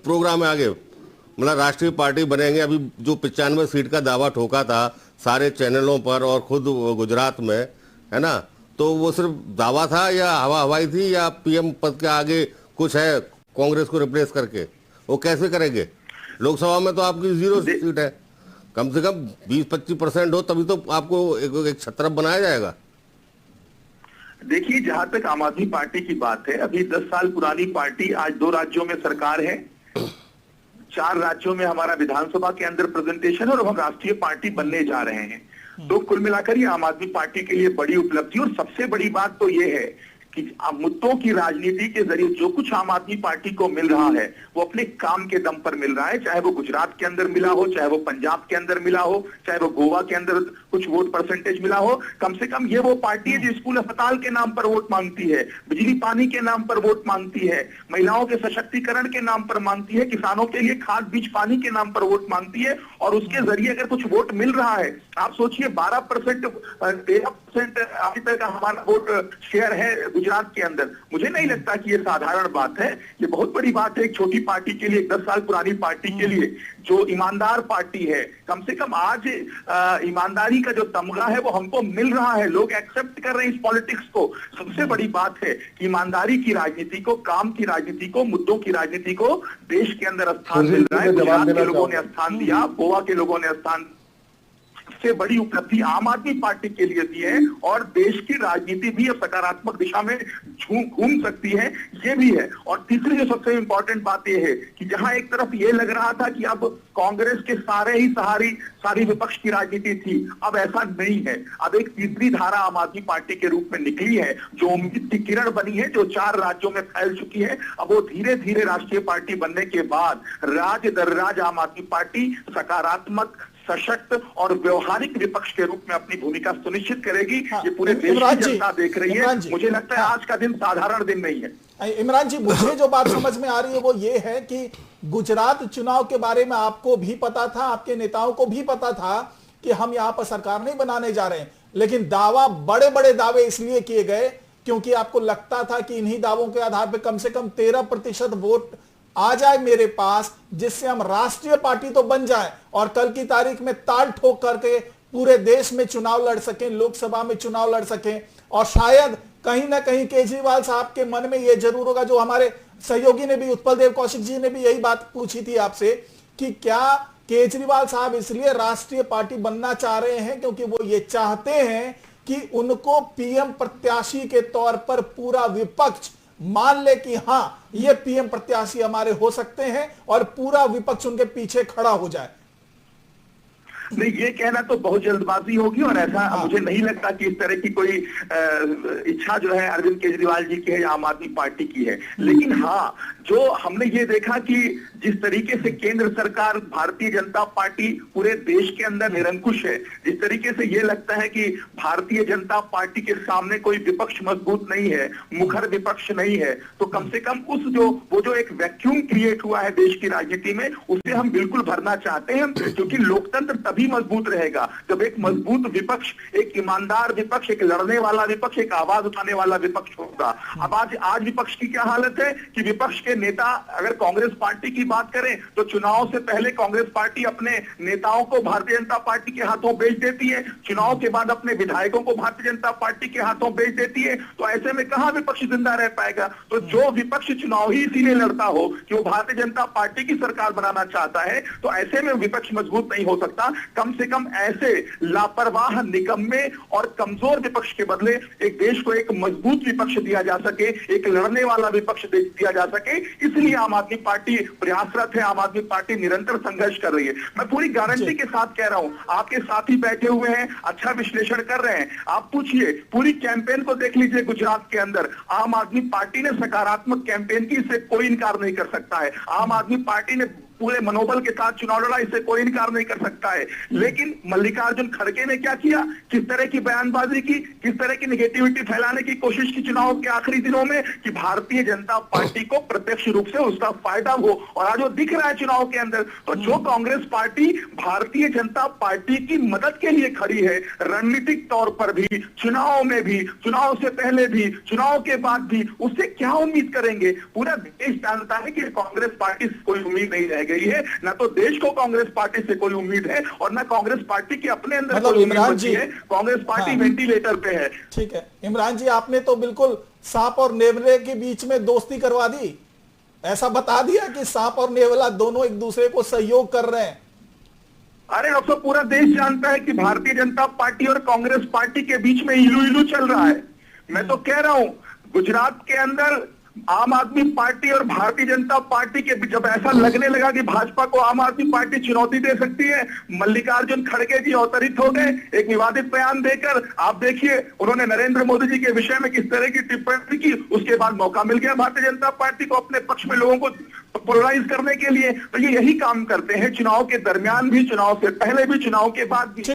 Programme है आगे? मतलब राष्ट्रीय पार्टी बनेंगे, अभी जो 95 सीट का दावा ठोका था सारे चैनलों पर और खुद गुजरात में, है ना, तो वो सिर्फ दावा था या हवा हवाई थी, या पीएम पद के आगे कुछ है कांग्रेस को रिप्लेस करके? वो कैसे करेंगे? लोकसभा में तो आपकी 0 सीट है, कम से कम 20-25% हो तभी तो आपको एक छत्रप बनाया जाएगा। देखिए, जहां तक आम आदमी पार्टी की बात है, अभी 10 साल पुरानी पार्टी, आज 2 राज्यों में सरकार है, 4 राज्यों में हमारा विधानसभा के अंदर प्रेजेंटेशन है और हम राष्ट्रीय पार्टी बनने जा रहे हैं। तो कुल मिलाकर ये आम आदमी पार्टी के लिए बड़ी उपलब्धि, और सबसे बड़ी बात तो ये है कि मुद्दों की राजनीति के जरिए जो कुछ आम आदमी पार्टी को मिल रहा है वो अपने काम के दम पर मिल रहा है, चाहे वो गुजरात के अंदर मिला हो, चाहे वो पंजाब के अंदर मिला हो, चाहे वो गोवा के अंदर कुछ वोट परसेंटेज मिला हो। कम से कम ये वो पार्टी है जो स्कूल अस्पताल के नाम पर वोट मांगती है, बिजली पानी के नाम पर वोट मांगती है, महिलाओं के सशक्तिकरण के नाम पर मांगती है, किसानों के लिए खाद बीज पानी के नाम पर वोट मांगती है, और उसके जरिए अगर कुछ वोट मिल रहा है, आप सोचिए 12%, 13% अभी तक हमारा वोट शेयर है गुजरात के अंदर। मुझे नहीं लगता कि ये साधारण बात है, ये बहुत बड़ी बात है एक छोटी पार्टी के लिए, 10 साल पुरानी पार्टी के लिए, जो ईमानदार पार्टी है। कम से कम आज ईमानदारी का जो तमगा है वो हमको मिल रहा है, लोग एक्सेप्ट कर रहे हैं इस पॉलिटिक्स को। सबसे बड़ी बात है कि ईमानदारी की राजनीति को, काम की राजनीति को, मुद्दों की राजनीति को देश के अंदर स्थान मिल रहा है। गुजरात के लोगों ने स्थान दिया, गोवा के लोगों ने स्थान, सबसे बड़ी उपलब्धि आम आदमी पार्टी के लिए दी है, और देश की राजनीति भी अब सकारात्मक दिशा में घूम सकती है, ये भी है। और तीसरी जो सबसे इंपॉर्टेंट बात यह है कि जहां एक तरफ ये लग रहा था कि अब कांग्रेस के सारे ही सारी विपक्ष की राजनीति थी, अब ऐसा नहीं है। अब एक तीसरी धारा आम आदमी पार्टी के रूप में निकली है, जो उम्मीद की किरण बनी है, जो 4 राज्यों में फैल चुकी है। अब वो धीरे धीरे राष्ट्रीय पार्टी बनने के बाद राज्य दर राज्य आम आदमी पार्टी सकारात्मक, सशक्त और व्यवहारिक विपक्ष के रूप में अपनी भूमिका सुनिश्चित करेगी। ये पूरे देश की जनता देख रही है। मुझे लगता है आज का दिन साधारण दिन नहीं है। इमरान जी, मुझे जो बात समझ में आ रही है वो ये है कि गुजरात चुनाव के बारे में आपको भी पता था, आपके नेताओं को भी पता था कि हम यहां पर सरकार नहीं बनाने जा रहे हैं, लेकिन बड़े बड़े दावे इसलिए किए गए क्योंकि आपको लगता था कि इन्हीं दावों के आधार पर कम से कम 13% वोट आ जाए मेरे पास, जिससे हम राष्ट्रीय पार्टी तो बन जाए और कल की तारीख में ताल ठोक करके पूरे देश में चुनाव लड़ सकें, लोकसभा में चुनाव लड़ सकें। और शायद कहीं ना कहीं केजरीवाल साहब के मन में यह जरूर होगा, जो हमारे सहयोगी ने भी, उत्पल देव कौशिक जी ने भी यही बात पूछी थी आपसे, कि क्या केजरीवाल साहब इसलिए राष्ट्रीय पार्टी बनना चाह रहे हैं क्योंकि वो ये चाहते हैं कि उनको पीएम प्रत्याशी के तौर पर पूरा विपक्ष मान ले कि हां ये पीएम प्रत्याशी हमारे हो सकते हैं और पूरा विपक्ष उनके पीछे खड़ा हो जाए? नहीं, ये कहना तो बहुत जल्दबाजी होगी, और ऐसा मुझे नहीं लगता कि इस तरह की कोई इच्छा जो है अरविंद केजरीवाल जी की है या आम आदमी पार्टी की है। लेकिन हाँ, जो हमने ये देखा कि जिस तरीके से केंद्र सरकार, भारतीय जनता पार्टी पूरे देश के अंदर निरंकुश है, जिस तरीके से ये लगता है कि भारतीय जनता पार्टी के सामने कोई विपक्ष मजबूत नहीं है, मुखर विपक्ष नहीं है, तो कम से कम वो जो एक वैक्यूम क्रिएट हुआ है देश की राजनीति में, उसे हम बिल्कुल भरना चाहते हैं। क्योंकि लोकतंत्र तभी मजबूत रहेगा जब एक मजबूत विपक्ष, एक ईमानदार विपक्ष, एक लड़ने वाला विपक्ष, एक आवाज उठाने वाला विपक्ष होगा। अब आज विपक्ष की क्या हालत है कि विपक्ष के नेता, अगर कांग्रेस पार्टी की बात करें तो चुनाव से पहले कांग्रेस पार्टी अपने नेताओं को भारतीय जनता पार्टी के हाथों बेच देती है, चुनाव के बाद अपने विधायकों को भारतीय जनता पार्टी के हाथों बेच देती है। तो ऐसे में कहां विपक्ष जिंदा रह पाएगा? तो जो विपक्ष चुनाव ही इसीलिए लड़ता हो कि वो भारतीय जनता पार्टी की सरकार बनाना चाहता है, तो ऐसे में विपक्ष मजबूत नहीं हो सकता। कम से कम ऐसे लापरवाह, निकम्मे और कमजोर विपक्ष के बदले एक देश को एक मजबूत विपक्ष दिया जा सके, एक लड़ने वाला विपक्ष दिया जा सके, इसलिए आम आदमी पार्टी प्रयासरत है, आम आदमी पार्टी निरंतर संघर्ष कर रही है। मैं पूरी गारंटी के साथ कह रहा हूं, आपके साथी बैठे हुए हैं, अच्छा विश्लेषण कर रहे हैं, आप पूछिए, पूरी कैंपेन को देख लीजिए गुजरात के अंदर, आम आदमी पार्टी ने सकारात्मक कैंपेन की, इससे कोई इनकार नहीं कर सकता है। आम आदमी पार्टी ने पूरे मनोबल के साथ चुनाव लड़ा, इससे कोई इनकार नहीं कर सकता है। लेकिन मल्लिकार्जुन खड़गे ने क्या किया, किस तरह की बयानबाजी की, किस तरह की निगेटिविटी फैलाने की कोशिश की चुनाव के आखिरी दिनों में, कि भारतीय जनता पार्टी को प्रत्यक्ष रूप से उसका फायदा हो। और आज वो दिख रहा है चुनाव के अंदर। तो जो कांग्रेस पार्टी भारतीय जनता पार्टी की मदद के लिए खड़ी है, रणनीतिक तौर पर भी, चुनाव में भी, चुनाव से पहले भी, चुनाव के बाद भी, उससे क्या उम्मीद करेंगे? पूरा देश जानता है कि कांग्रेस पार्टी से कोई उम्मीद नहीं रह गई है, ना तो देश को कांग्रेस पार्टी से कोई उम्मीद है और ना कांग्रेस पार्टी के अपने अंदर मतलब कोई उम्मीद इमरान बची जी, है। कांग्रेस पार्टी हाँ, वेंटिलेटर पे है। ठीक है इमरान जी, आपने तो बिल्कुल सांप और नेवले के बीच में दोस्ती करवा दी, ऐसा बता दिया कि सांप और नेवला दोनों एक दूसरे को सहयोग कर रहे हैं। अरे डॉक्टर, पूरा देश जानता है कि भारतीय जनता पार्टी और कांग्रेस पार्टी के बीच में इलू इलू चल रहा है। मैं तो कह रहा हूं, गुजरात के अंदर आम आदमी पार्टी और भारतीय जनता पार्टी के जब ऐसा लगने लगा कि भाजपा को आम आदमी पार्टी चुनौती दे सकती है, मल्लिकार्जुन खड़गे जी अवतरित हो गए एक विवादित बयान देकर। आप देखिए, उन्होंने नरेंद्र मोदी जी के विषय में किस तरह की टिप्पणी की। उसके बाद मौका मिल गया भारतीय जनता पार्टी को अपने पक्ष में लोगों को पोलराइज करने के लिए। तो ये यही काम करते हैं, चुनाव के दरमियान भी, चुनाव से पहले भी, चुनाव के बाद भी।